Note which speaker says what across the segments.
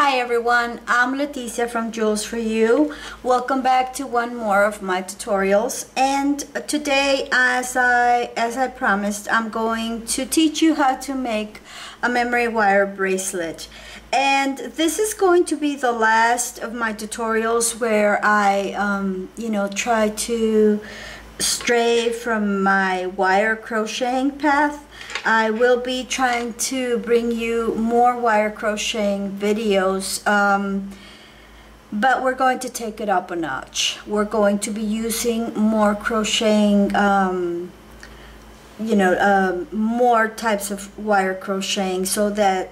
Speaker 1: Hi everyone, I'm Leticia from Jewels for You. Welcome back to one more of my tutorials, and today as I promised, I'm going to teach you how to make a memory wire bracelet. And this is going to be the last of my tutorials where I try to stray from my wire crocheting path. I will be trying to bring you more wire crocheting videos, but we're going to take it up a notch. We're going to be using more crocheting, more types of wire crocheting so that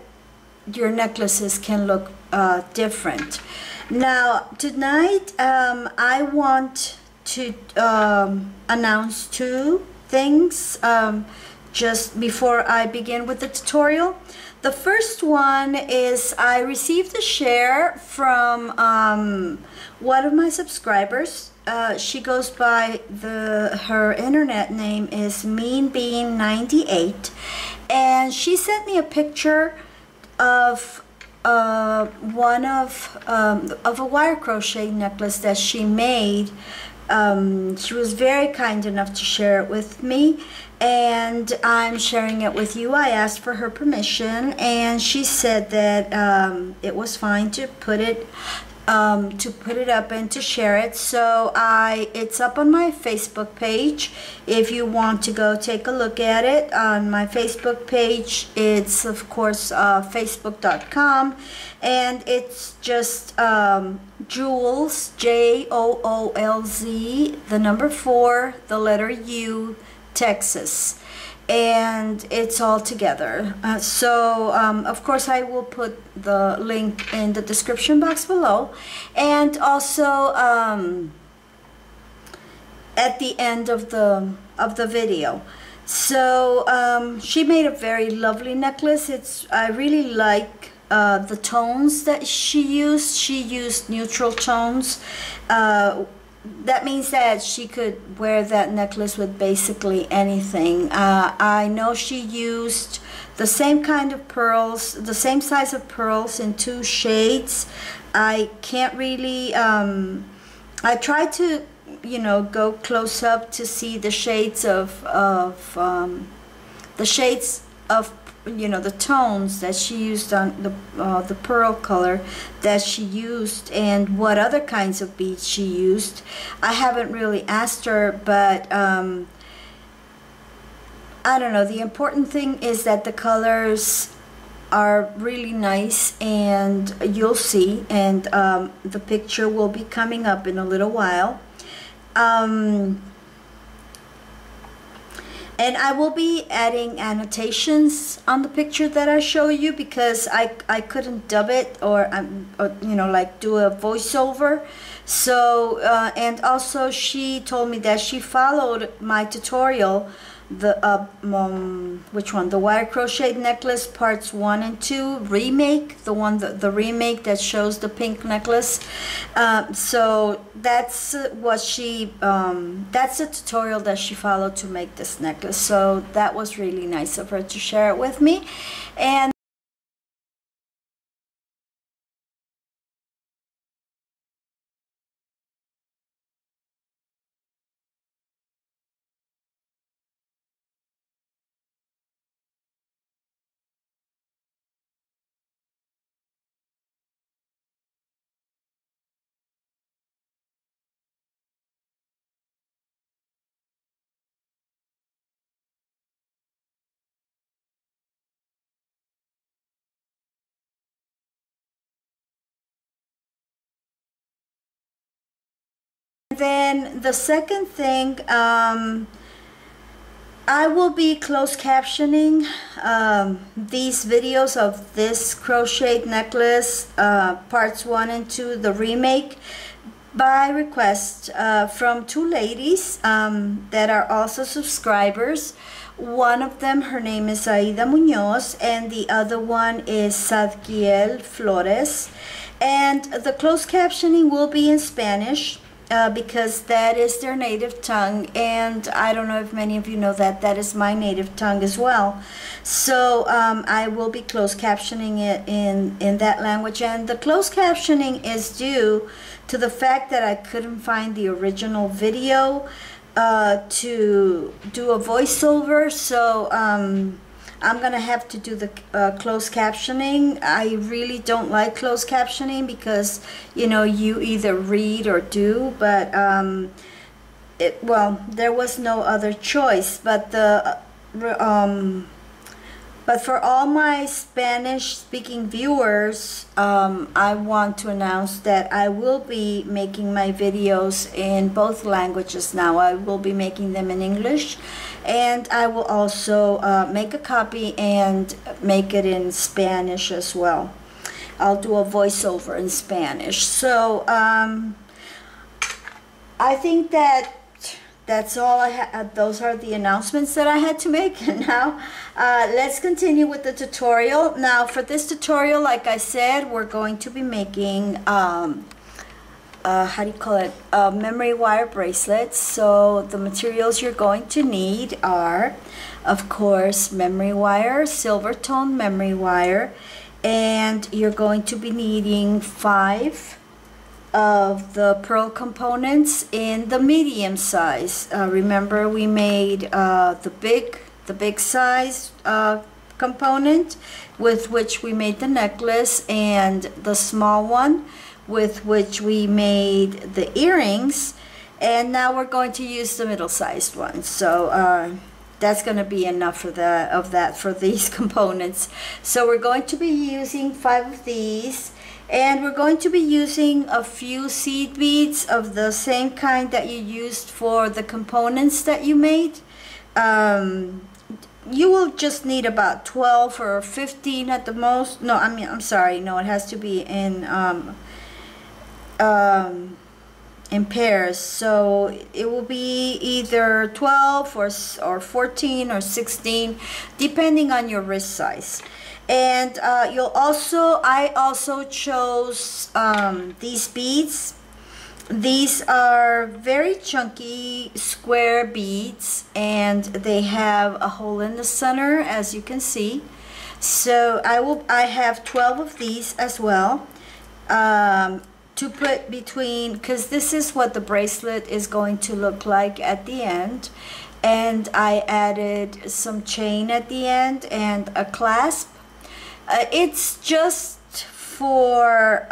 Speaker 1: your necklaces can look different. Now tonight I want to announce two things just before I begin with the tutorial. The first one is I received a share from one of my subscribers. She goes by her internet name is meanbean98, and she sent me a picture of a wire crochet necklace that she made. She was very kind enough to share it with me, and I'm sharing it with you. I asked for her permission, and she said that it was fine to put it up and to share it. So it's up on my Facebook page. If you want to go take a look at it on my Facebook page, it's of course facebook.com, and it's just Jewels, JOOLZ, the number 4, the letter U, Texas, and it's all together. Of course I will put the link in the description box below, and also at the end of the video. So she made a very lovely necklace. I really like the tones that she used. She used neutral tones. That means that she could wear that necklace with basically anything. I know she used the same kind of pearls, the same size of pearls in 2 shades. I can't really, I tried to, go close up to see the shades of the tones that she used on the pearl color that she used, and what other kinds of beads she used. I haven't really asked her, but I don't know. The important thing is that the colors are really nice, and you'll see, and the picture will be coming up in a little while. And I will be adding annotations on the picture that I show you, because I couldn't dub it or like do a voiceover. So and also she told me that she followed my tutorial, which one? The Wire Crocheted Necklace parts 1 and 2 remake, the remake that shows the pink necklace. So that's what that's the tutorial that she followed to make this necklace. So that was really nice of her to share it with me. And then the second thing, I will be closed captioning these videos of this crocheted necklace, parts 1 and 2, the remake, by request from 2 ladies that are also subscribers. One of them, her name is Aida Munoz, and the other one is Sadkiel Flores. And the closed captioning will be in Spanish. because that is their native tongue, and I don't know if many of you know that that is my native tongue as well. So I will be closed captioning it in that language, and the closed captioning is due to the fact that I couldn't find the original video to do a voiceover. So I'm gonna have to do the closed captioning. I really don't like closed captioning because, you know, you either read or do, but well, there was no other choice. But for all my Spanish speaking viewers, I want to announce that I will be making my videos in both languages now. I will be making them in English, and I will also make a copy and make it in Spanish as well. I'll do a voiceover in Spanish. So I think that's all I had. Those are the announcements that I had to make. And now let's continue with the tutorial. Now for this tutorial, like I said, we're going to be making how do you call it, memory wire bracelets. So the materials you're going to need are, of course, memory wire, silver tone memory wire, and you're going to be needing 5 of the pearl components in the medium size. Remember, we made the big size component with which we made the necklace, and the small one with which we made the earrings, and now we're going to use the middle-sized one. So that's going to be enough for that for these components. So we're going to be using 5 of these, and we're going to be using a few seed beads of the same kind that you used for the components that you made. You will just need about 12 or 15 at the most. No, I'm sorry. No, it has to be in pairs. So it will be either 12 or 14 or 16, depending on your wrist size. And I also chose these beads. These are very chunky square beads, and they have a hole in the center, as you can see. So I have 12 of these as well, to put between, because this is what the bracelet is going to look like at the end. And I added some chain at the end and a clasp. It's just for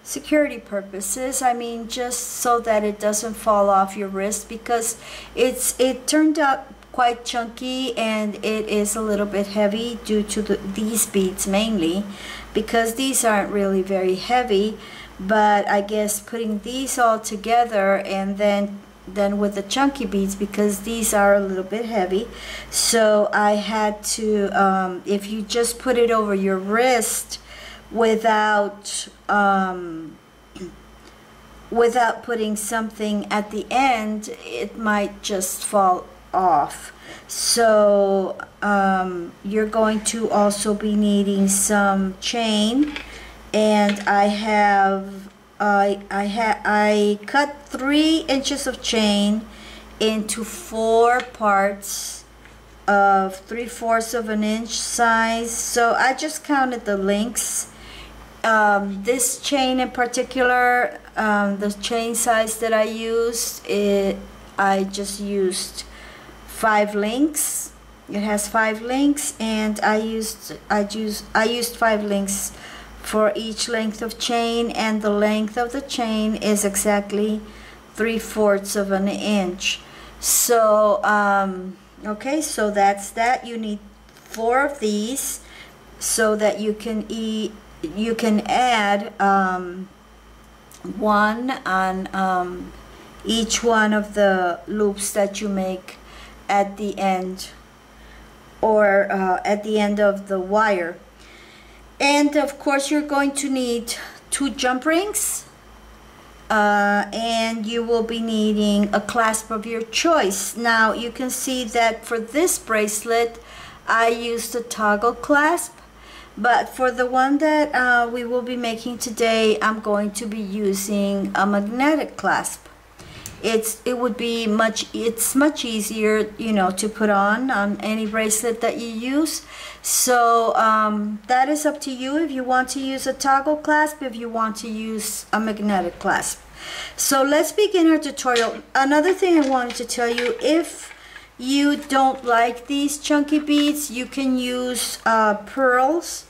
Speaker 1: security purposes. I mean, just so that it doesn't fall off your wrist, because it turned out quite chunky, and it is a little bit heavy due to these beads mainly, because these aren't really very heavy. But I guess putting these all together, and then with the chunky beads, because these are a little bit heavy, so I had to, if you just put it over your wrist without putting something at the end, it might just fall off. So you're going to also be needing some chain, and I cut 3 inches of chain into 4 parts of 3/4 of an inch size. So I just counted the links. This chain in particular, the chain size that I used, I just used 5 links. It has 5 links, and I used 5 links for each length of chain, and the length of the chain is exactly 3/4 of an inch. So okay, so that's that. You need 4 of these so that you can add 1 on each one of the loops that you make at the end, or at the end of the wire. And of course you're going to need 2 jump rings, and you will be needing a clasp of your choice. Now you can see that for this bracelet I used a toggle clasp, but for the one that we will be making today, I'm going to be using a magnetic clasp. It's much easier, you know, to put on any bracelet that you use. So that is up to you if you want to use a toggle clasp, if you want to use a magnetic clasp. So let's begin our tutorial. Another thing I wanted to tell you, if you don't like these chunky beads, you can use pearls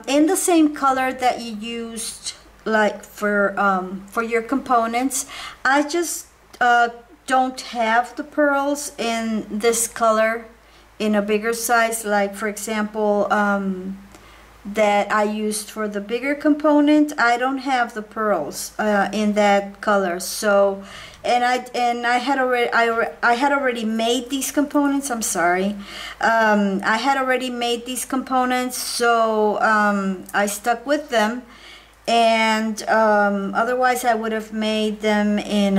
Speaker 1: in the same color that you used like for your components. I just don't have the pearls in this color in a bigger size, like for example that I used for the bigger component. I don't have the pearls in that color. So and I had already made these components. I'm sorry, I had already made these components, so I stuck with them. And otherwise I would have made them in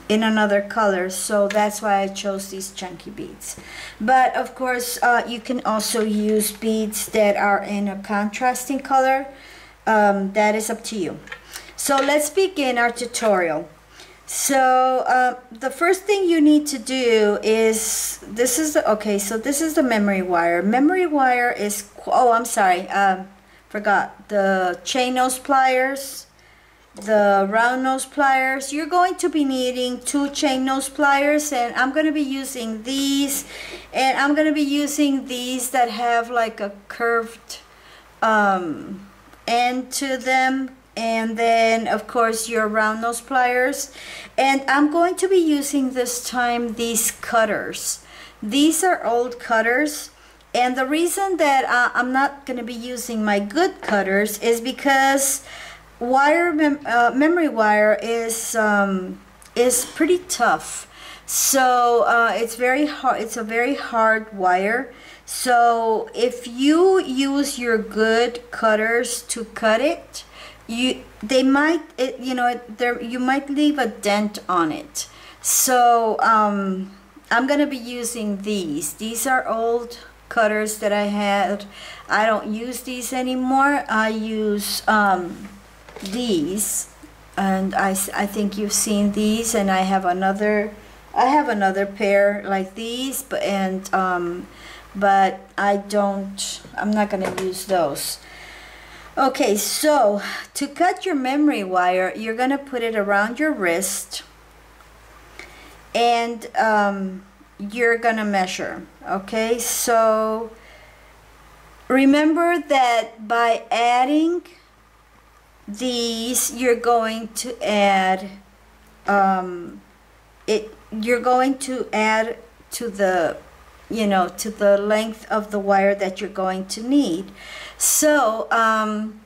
Speaker 1: another color, so that's why I chose these chunky beads. But of course you can also use beads that are in a contrasting color. That is up to you. So let's begin our tutorial. So the first thing you need to do is, this is the memory wire. Memory wire is, oh, I'm sorry, forgot the chain nose pliers, the round nose pliers. You're going to be needing 2 chain nose pliers, and I'm going to be using these, and I'm going to be using these that have like a curved end to them, and then of course your round nose pliers. And I'm going to be using this time these cutters. These are old cutters. And the reason that I'm not going to be using my good cutters is because memory wire is pretty tough. So it's very hard. It's a very hard wire. So if you use your good cutters to cut it, you might leave a dent on it. So I'm going to be using these. These are old cutters that I had. I don't use these anymore. I use these, and I think you've seen these, and I have another pair like these, but I'm not gonna use those. Okay, so to cut your memory wire, you're gonna put it around your wrist, and you're gonna measure. Okay, so remember that by adding these, you're going to add you're going to add to the to the length of the wire that you're going to need. So I'm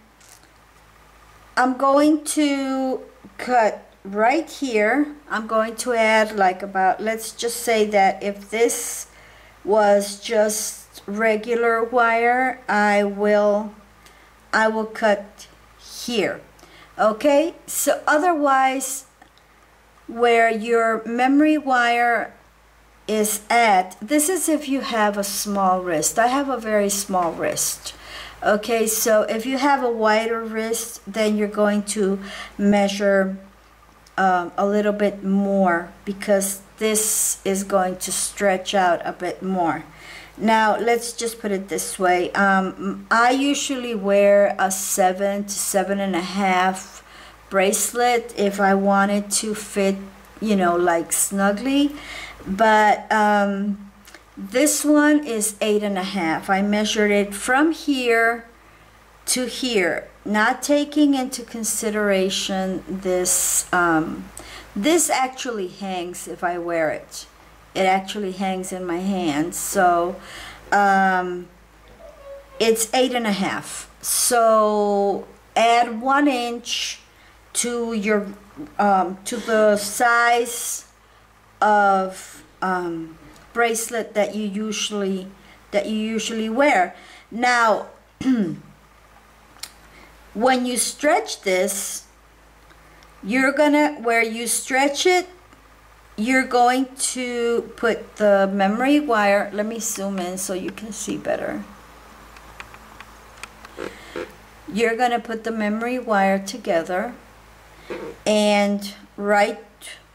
Speaker 1: going to cut right here. I'm going to add like about, let's just say that if this was just regular wire, I will cut here. Okay, so otherwise, where your memory wire is at, this is if you have a small wrist. I have a very small wrist. Okay, so if you have a wider wrist, then you're going to measure a little bit more, because this is going to stretch out a bit more. Now let's just put it this way. I usually wear a 7 to 7.5 bracelet if I wanted to fit, like snugly, but this one is 8.5. I measured it from here to here, not taking into consideration this. This actually hangs if I wear it. It actually hangs in my hand, so it's 8.5. So add 1 inch to your to the size of bracelet that you usually wear. Now when you stretch this, you're gonna, where you stretch it, you're going to put the memory wire. Let me zoom in so you can see better. you're gonna put the memory wire together, and right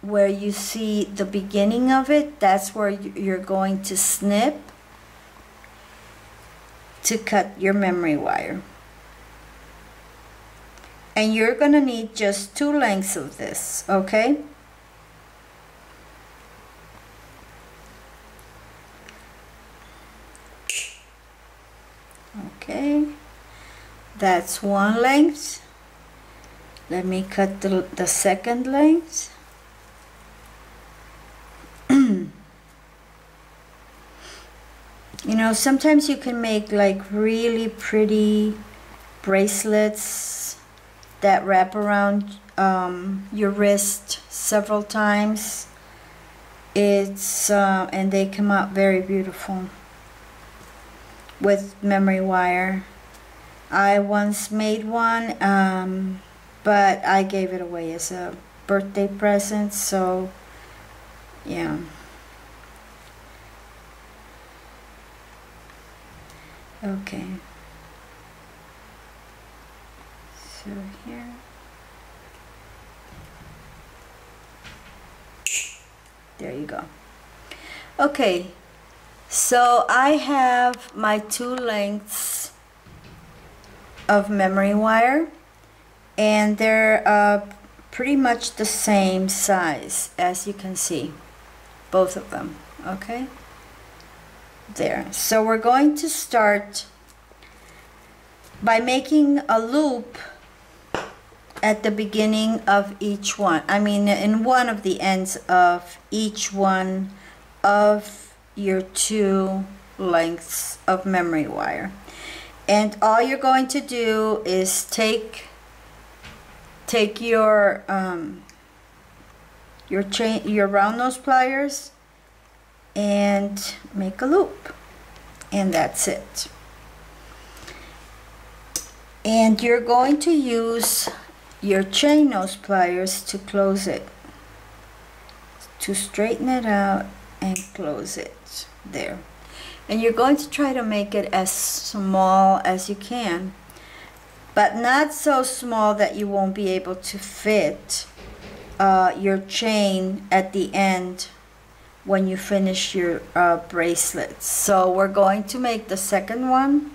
Speaker 1: where you see the beginning of it, that's where you're going to snip to cut your memory wire. And you're gonna need just 2 lengths of this, okay? Okay, that's 1 length. Let me cut the second length. You know, sometimes you can make like really pretty bracelets that wrap around your wrist several times. It's and they come out very beautiful with memory wire. I once made one, but I gave it away as a birthday present, so yeah. Okay, so here, there you go. Okay, so I have my 2 lengths of memory wire, and they're pretty much the same size, as you can see, both of them. Okay, there. So we're going to start by making a loop at the beginning of each one. I mean, in one of the ends of each one of your 2 lengths of memory wire. And all you're going to do is take your round nose pliers and make a loop, and that's it. And you're going to use your chain nose pliers to close it, to straighten it out and close it there. And you're going to try to make it as small as you can, but not so small that you won't be able to fit your chain at the end when you finish your bracelets. So we're going to make the second one.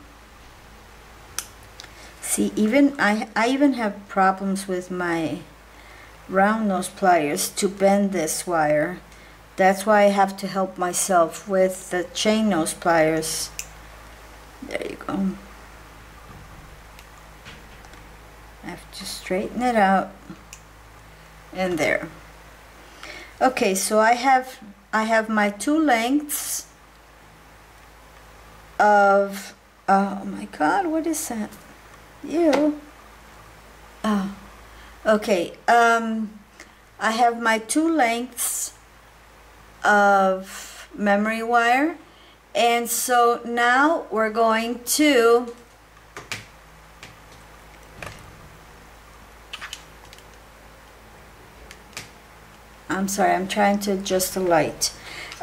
Speaker 1: See, I even have problems with my round nose pliers to bend this wire. That's why I have to help myself with the chain nose pliers. There you go. I have to straighten it out, and there. Okay, so I have my 2 lengths of, oh my God, what is that? You. Oh, okay. I have my 2 lengths of memory wire, and so now we're going to I'm sorry, I'm trying to adjust the light.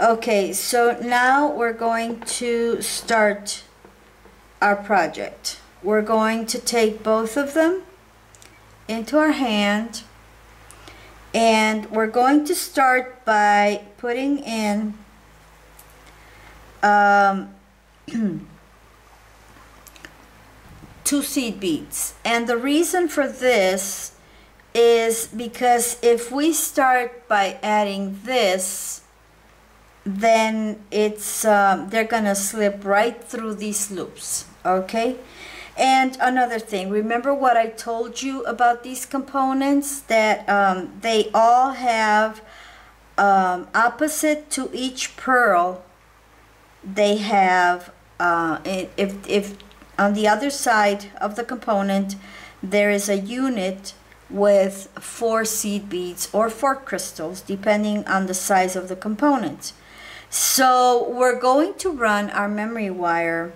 Speaker 1: Okay, so now we're going to start our project. We're going to take both of them into our hand, and we're going to start by putting in 2 seed beads. And the reason for this is because if we start by adding this, then it's they're gonna slip right through these loops. Okay, and another thing, remember what I told you about these components, that they all have opposite to each pearl, they have if on the other side of the component there is a unit with 4 seed beads or 4 crystals, depending on the size of the component. So we're going to run our memory wire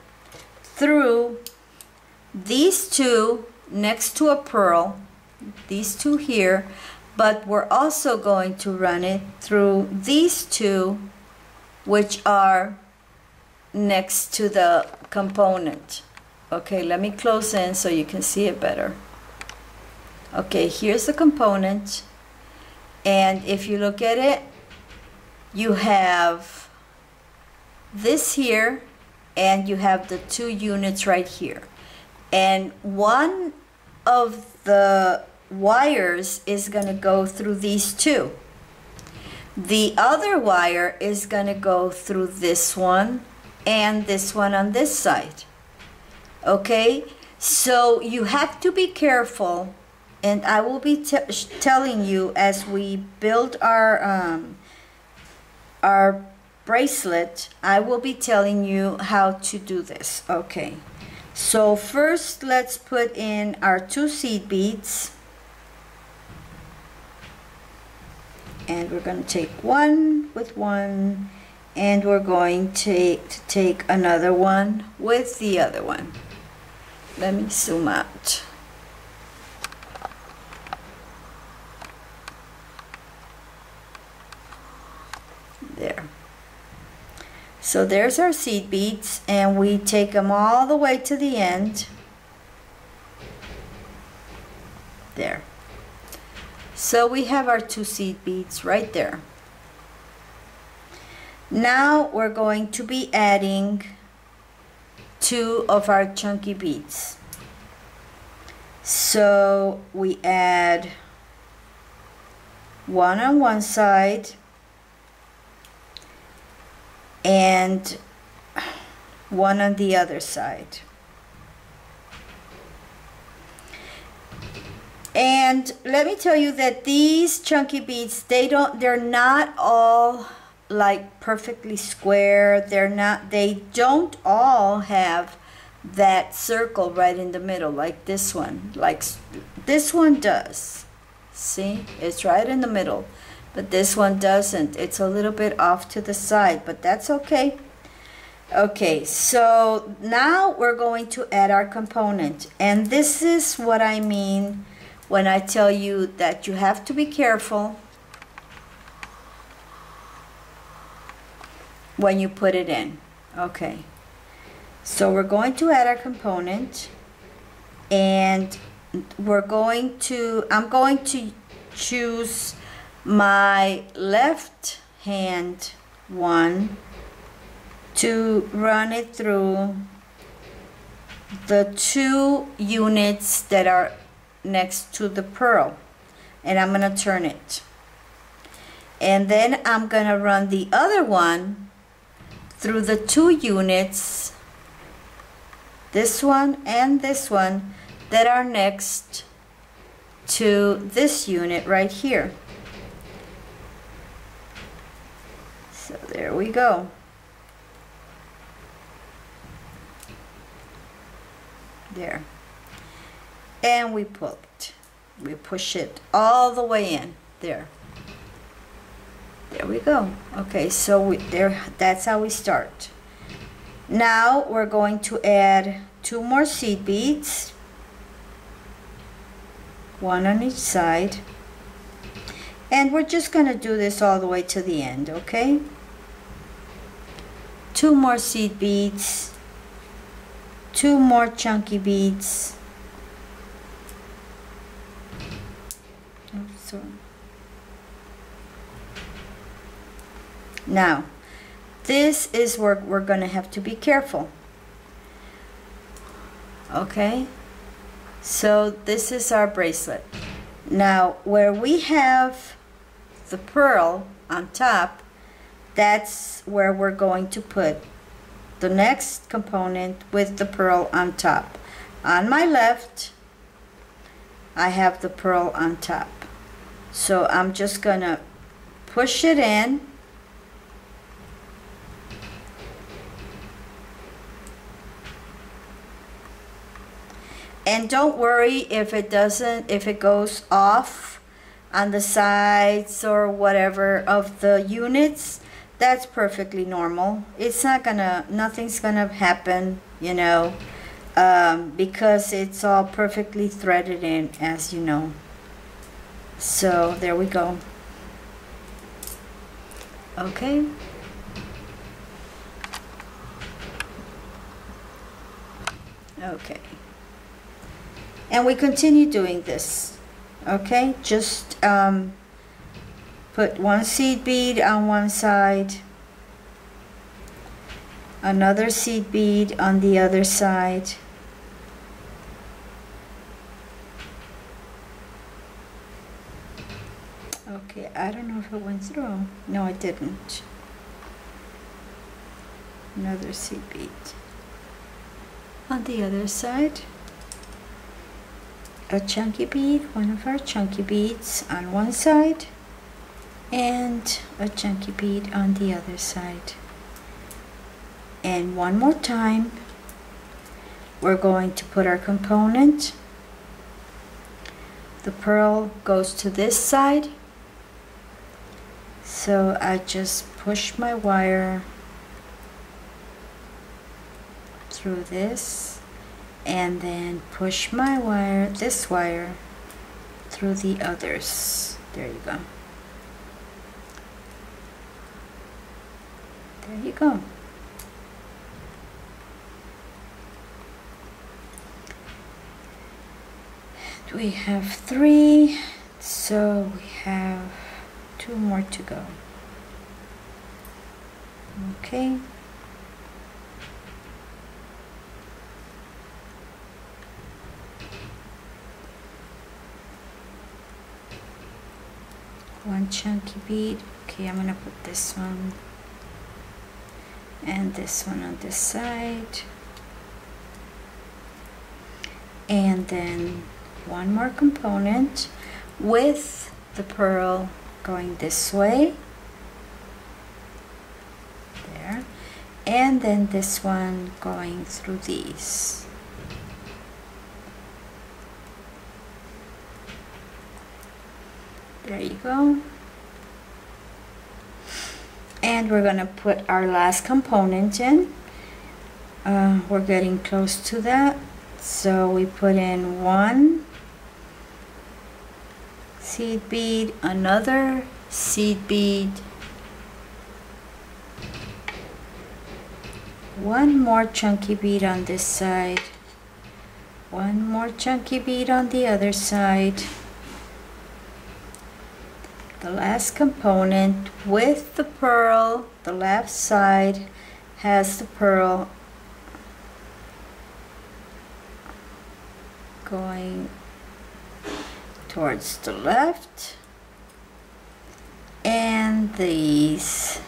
Speaker 1: through these 2 next to a pearl, these 2 here, but we're also going to run it through these 2 which are next to the component. Okay, let me close in so you can see it better. Okay, here's the component, and if you look at it, you have this here and you have the 2 units right here, and one of the wires is going to go through these 2. The other wire is going to go through this one and this one on this side. Okay, so you have to be careful, and I will be telling you as we build our bracelet. I will be telling you how to do this. Okay, so first let's put in our 2 seed beads, and we're going to take one with one, and we're going to take another one with the other one. Let me zoom out. There. So there's our seed beads, and we take them all the way to the end. There. So we have our 2 seed beads right there. Now we're going to be adding 2 of our chunky beads. So we add one on one side and one on the other side. And let me tell you that these chunky beads, they're not all like perfectly square. They don't all have that circle right in the middle like this one. Like this one does. See, it's right in the middle, but this one doesn't. It's a little bit off to the side, but that's okay. Okay, so now we're going to add our component, and this is what I mean when I tell you that you have to be careful when you put it in. Okay, so we're going to add our component, and I'm going to choose my left hand one to run it through the 2 units that are next to the pearl, and I'm going to turn it, and then I'm going to run the other one through the 2 units, this one and this one, that are next to this unit right here. So there we go. There. And we pull it. We push it all the way in. There. There we go. Okay, so that's how we start. Now we're going to add 2 more seed beads, one on each side, and we're just going to do this all the way to the end. Okay, 2 more seed beads, 2 more chunky beads. Oh, sorry. Now this is where we're going to have to be careful. Okay, so this is our bracelet. Now where we have the pearl on top, that's where we're going to put the next component with the pearl on top. On my left, I have the pearl on top, so I'm just gonna push it in. And don't worry if it goes off on the sides or whatever of the units. That's perfectly normal. It's not gonna, nothing's gonna happen, you know, because it's all perfectly threaded in, as you know. So there we go. Okay. Okay, and we continue doing this. Okay, just put one seed bead on one side, another seed bead on the other side, okay, I don't know if it went through. No, it didn't. Another seed bead on the other side, a chunky bead, one of our chunky beads on one side, and a chunky bead on the other side. And one more time, we're going to put our component. The pearl goes to this side, so I just push my wire through this, and then push my wire, this wire, through the others. There you go. There you go. We have 3, so we have 2 more to go. Okay. One chunky bead. Okay, I'm gonna put this one and this one on this side, and then one more component with the pearl going this way, there, and then this one going through these. There you go. And we're gonna put our last component in. We're getting close to that, so we put in one seed bead, another seed bead, one more chunky bead on this side, one more chunky bead on the other side, the last component with the pearl. The left side has the pearl going towards the left, and these.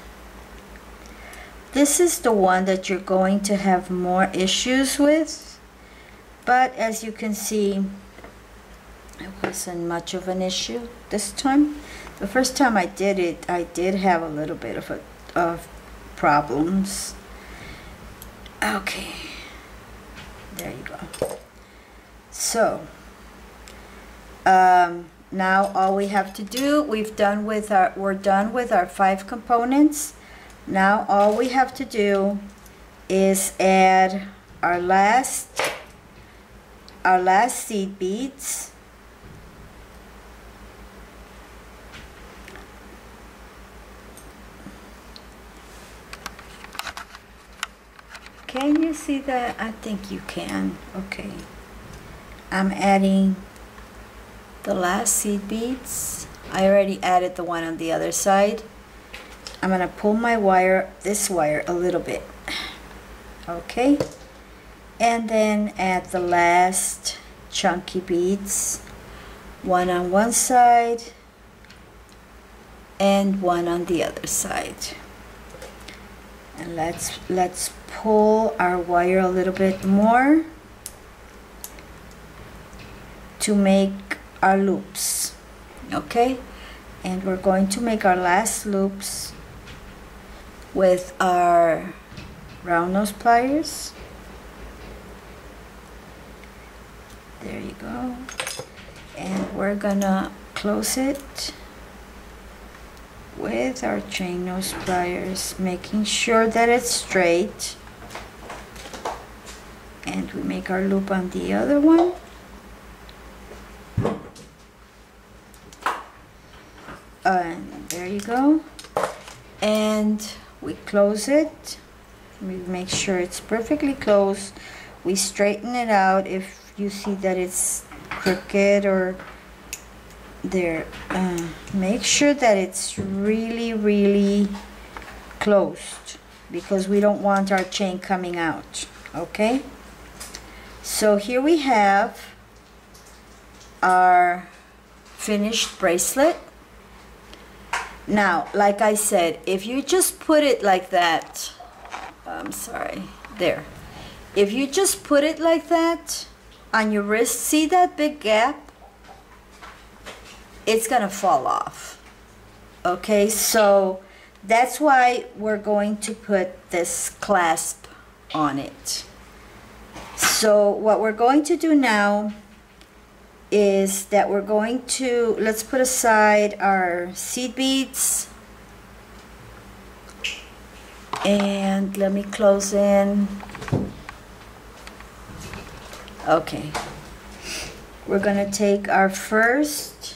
Speaker 1: This is the one that you're going to have more issues with, but as you can see, it wasn't much of an issue this time. The first time I did it, I did have a little bit of problems. Okay, there you go. So now all we have to do, we're done with our 5 components. Now all we have to do is add our last seed beads. Can you see that? I think you can. Okay. I'm adding the last seed beads. I already added the one on the other side. I'm going to pull my wire, this wire, a little bit. Okay. And then add the last chunky beads. One on one side and one on the other side. And let's pull our wire a little bit more to make our loops. Okay, and we're going to make our last loops with our round nose pliers. There you go. And we're gonna close it with our chain nose pliers, making sure that it's straight. And we make our loop on the other one. And there you go. And we close it. We make sure it's perfectly closed we straighten it out if you see that it's crooked or there. Make sure that it's really closed, because we don't want our chain coming out. Okay, so here we have our finished bracelet. Now, like I said, if you just put it like that, I'm sorry, there. If you just put it like that on your wrist, see that big gap? It's gonna fall off. Okay, so that's why we're going to put this clasp on it. So what we're going to do now is that we're going to, let's put aside our seed beads, and let me close in. Okay, we're gonna take our first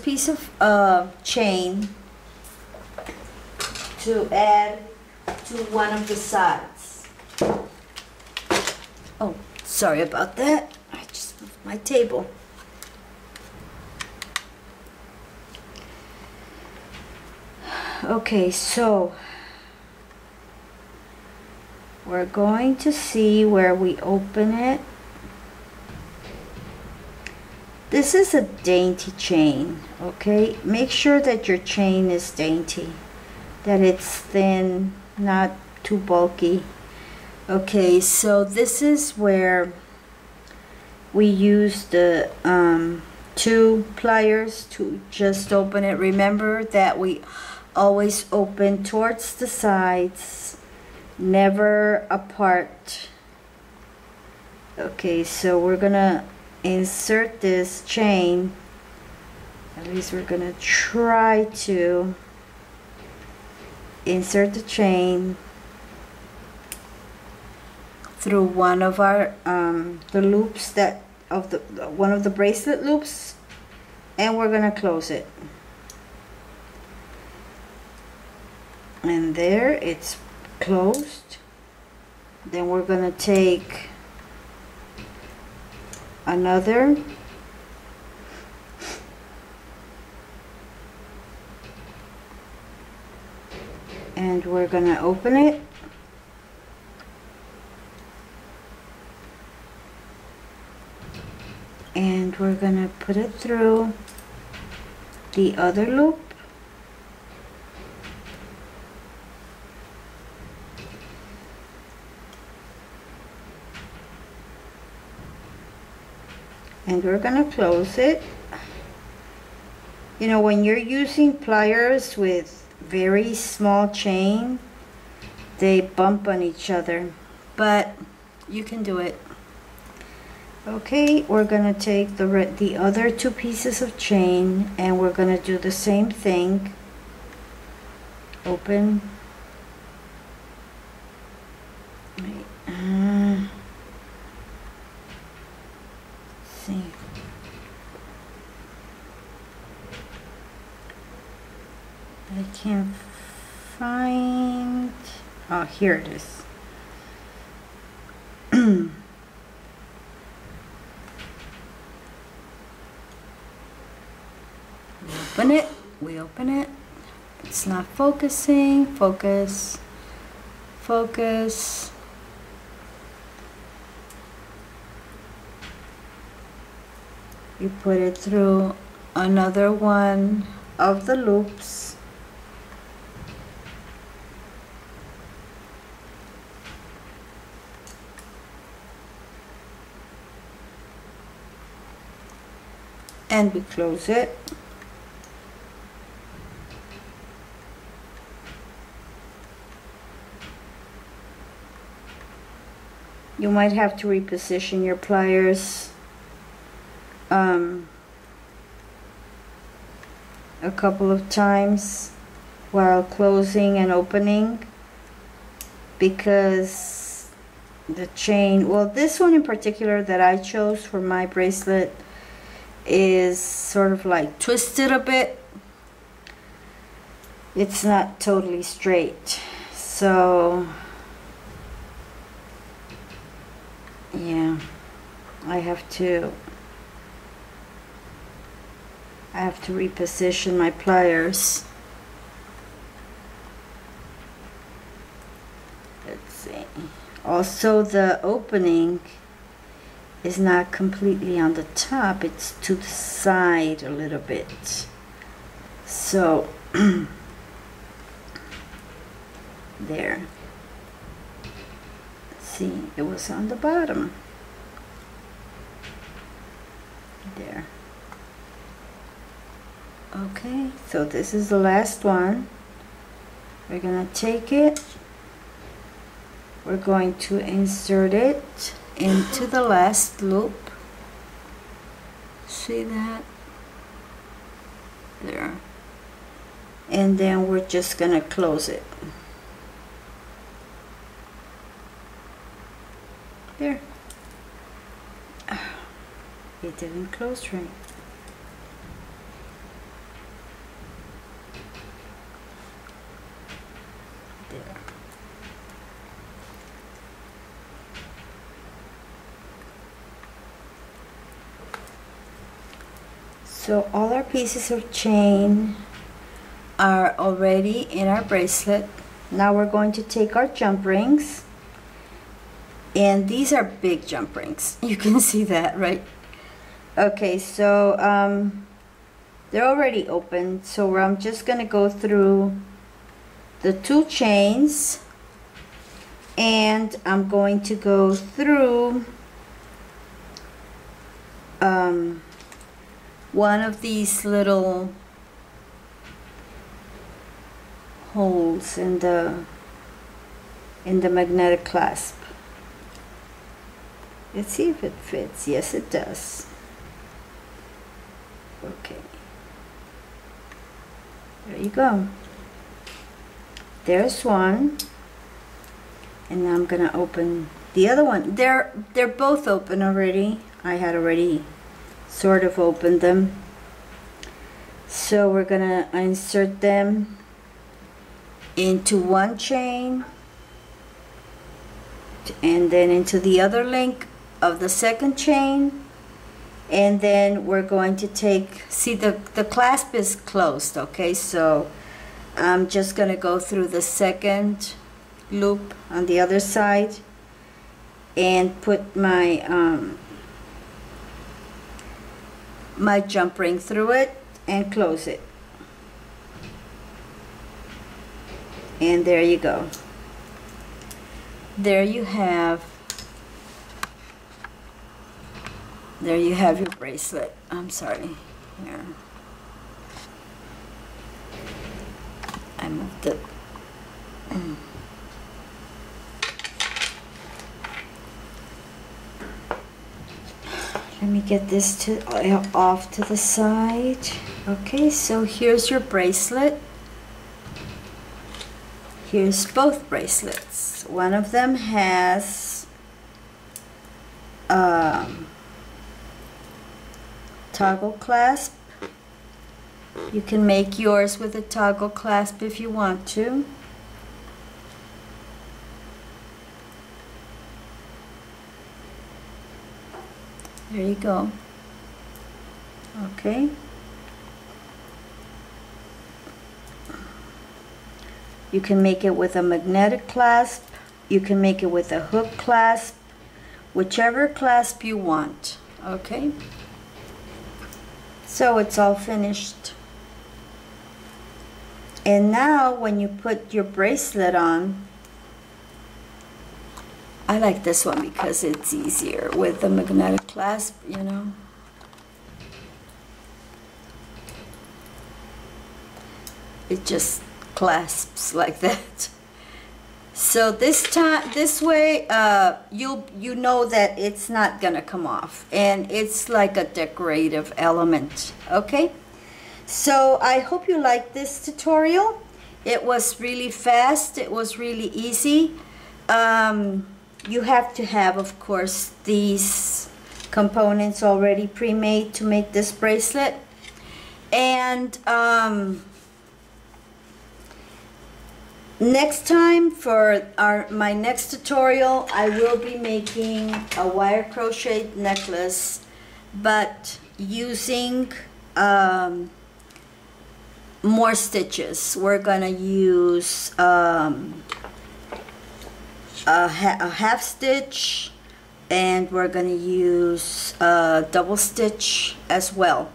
Speaker 1: piece of chain to add to one of the sides. Oh, sorry about that. I just moved my table. Okay, so we're going to see where we open it. This is a dainty chain, okay? Make sure that your chain is dainty, that it's thin, not too bulky. Okay, so this is where we use the 2 pliers to just open it. Remember that we always open towards the sides, never apart. Okay, so we're gonna insert this chain, at least we're gonna try to insert the chain through one of our the loops that of the one of the bracelet loops, and we're gonna close it. And there, it's closed. Then we're gonna take another and we're gonna open it, and we're gonna put it through the other loop, and we're gonna close it. You know, when you're using pliers with very small chain, they bump on each other, but you can do it. Okay, we're gonna take the other 2 pieces of chain, and we're gonna do the same thing. Open. See. I can't find. Oh, here it is. We open it. It's not focusing. Focus. Focus. You put it through another one of the loops. And we close it. You might have to reposition your pliers a couple of times while closing and opening, because the chain, well, this one in particular that I chose for my bracelet is sort of like twisted a bit. It's not totally straight, so Yeah, I have to reposition my pliers. Let's see. Also, the opening is not completely on the top, it's to the side a little bit. So there. See, it was on the bottom. There. Okay, so this is the last one. We're gonna take it. We're going to insert it into the last loop. See that? There. And then we're just gonna close it. There. It didn't close right. There. So all our pieces of chain are already in our bracelet. Now we're going to take our jump rings, and these are big jump rings. You can see that, right? Okay, so they're already open, so I'm just gonna go through the 2 chains, and I'm going to go through one of these little holes in the magnetic clasp. Let's see if it fits. Yes, it does. Okay, there you go. There's one, and now I'm gonna open the other one. They're both open already. I had already sort of opened them. So we're gonna insert them into one chain, and then into the other link of the second chain, and then we're going to take, see, the clasp is closed, okay, so I'm just gonna go through the second loop on the other side and put my my jump ring through it and close it. And there you go. There you have your bracelet. I'm sorry. Here. I moved it. Let me get this off to the side. Okay, so here's your bracelet. Here's both bracelets. One of them has toggle clasp. You can make yours with a toggle clasp if you want to. There you go. Okay. You can make it with a magnetic clasp. You can make it with a hook clasp. Whichever clasp you want. Okay. So it's all finished. And now when you put your bracelet on, I like this one because it's easier with the magnetic clasp, you know. It just clasps like that. So this way you know that it's not gonna come off, and it's like a decorative element. Okay, so I hope you liked this tutorial. It was really fast, it was really easy. You have to have, of course, these components already pre-made to make this bracelet. And Next time for my next tutorial, I will be making a wire crochet necklace, but using more stitches. We're gonna use a half stitch, and we're gonna use a double stitch as well.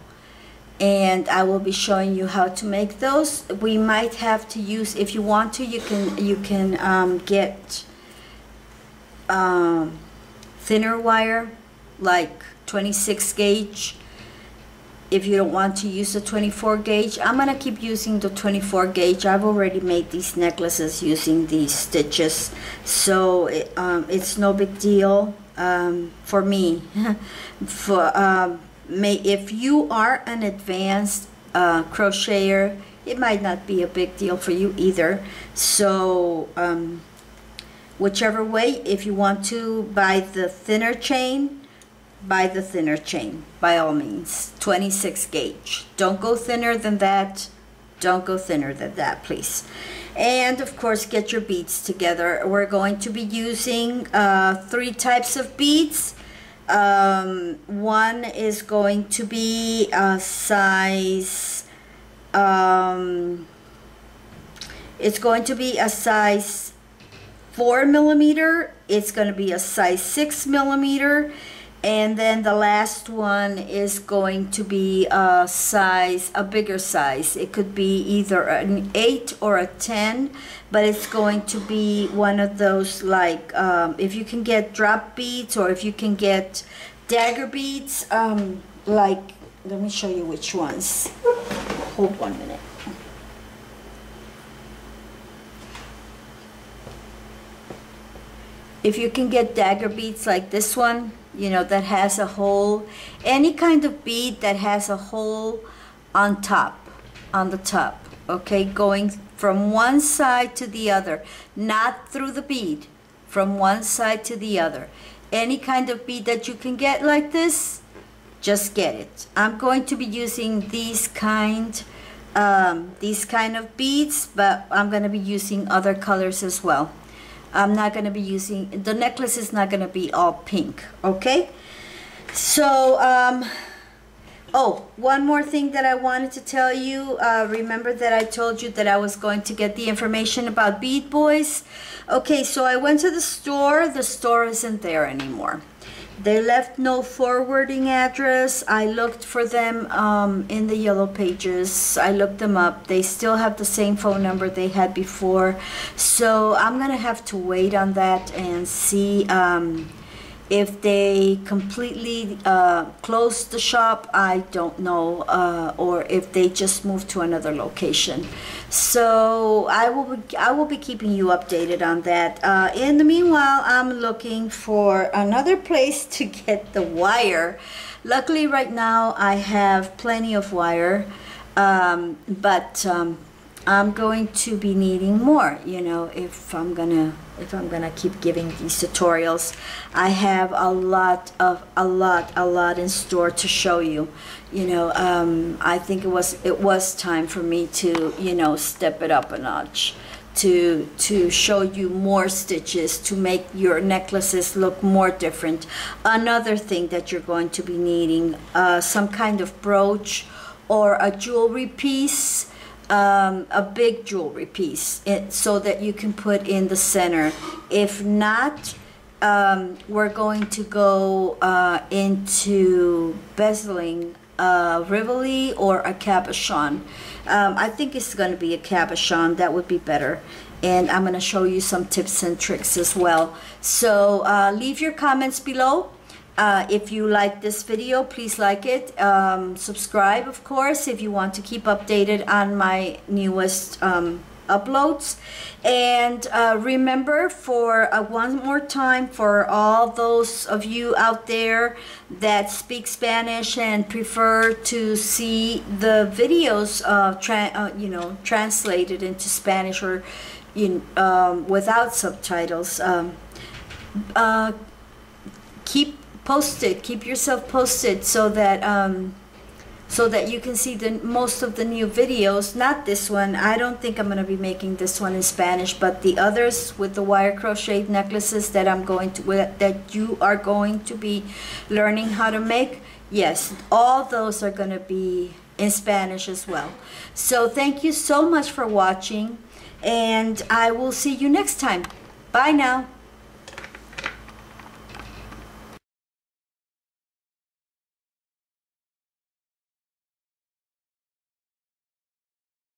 Speaker 1: And I will be showing you how to make those. We might have to use, if you want to, you can get thinner wire, like 26 gauge. If you don't want to use the 24 gauge, I'm gonna keep using the 24 gauge. I've already made these necklaces using these stitches, so it's no big deal for me. If you are an advanced crocheter, it might not be a big deal for you either. So whichever way, if you want to buy the thinner chain, buy the thinner chain, by all means. 26 gauge. Don't go thinner than that. Don't go thinner than that, please. And of course, get your beads together. We're going to be using 3 types of beads. One is going to be a size, it's going to be a size 4 millimeter. It's going to be a size 6 millimeter. And then the last one is going to be a bigger size. It could be either an 8 or a 10, but it's going to be one of those, like, if you can get drop beads, or if you can get dagger beads, like, let me show you which ones. Hold 1 minute. If you can get dagger beads like this one, you know, that has a hole, any kind of bead that has a hole on top, on the top, okay, going from one side to the other, not through the bead, from one side to the other. Any kind of bead that you can get like this, just get it. I'm going to be using these kind of beads, but I'm going to be using other colors as well. I'm not going to be using, the necklace is not going to be all pink, okay? So, oh, one more thing that I wanted to tell you. Remember that I told you that I was going to get the information about Bead Boys? Okay, so I went to the store. The store isn't there anymore. They left no forwarding address. I looked for them in the yellow pages. I looked them up. They still have the same phone number they had before. So I'm gonna have to wait on that and see if they completely closed the shop. I don't know, or if they just moved to another location. So I will be keeping you updated on that. In the meanwhile, I'm looking for another place to get the wire. Luckily right now I have plenty of wire, but I'm going to be needing more, you know, if I'm gonna keep giving these tutorials. I have a lot in store to show you. You know, I think it was time for me to, you know, step it up a notch, to show you more stitches, to make your necklaces look more different. Another thing that you're going to be needing, some kind of brooch or a jewelry piece. A big jewelry piece, so that you can put in the center. If not, we're going to go into bezeling a rivoli or a cabochon. I think it's going to be a cabochon. That would be better. And I'm going to show you some tips and tricks as well. So leave your comments below. If you like this video, please like it. Subscribe, of course, if you want to keep updated on my newest uploads. And remember, for one more time, for all those of you out there that speak Spanish and prefer to see the videos you know, translated into Spanish, or without subtitles, keep yourself posted, so that so that you can see the most of the new videos. Not this one, I don't think I'm going to be making this one in Spanish, but the others with the wire crocheted necklaces that that you are going to be learning how to make, yes, all those are going to be in Spanish as well. So thank you so much for watching, and I will see you next time. Bye now.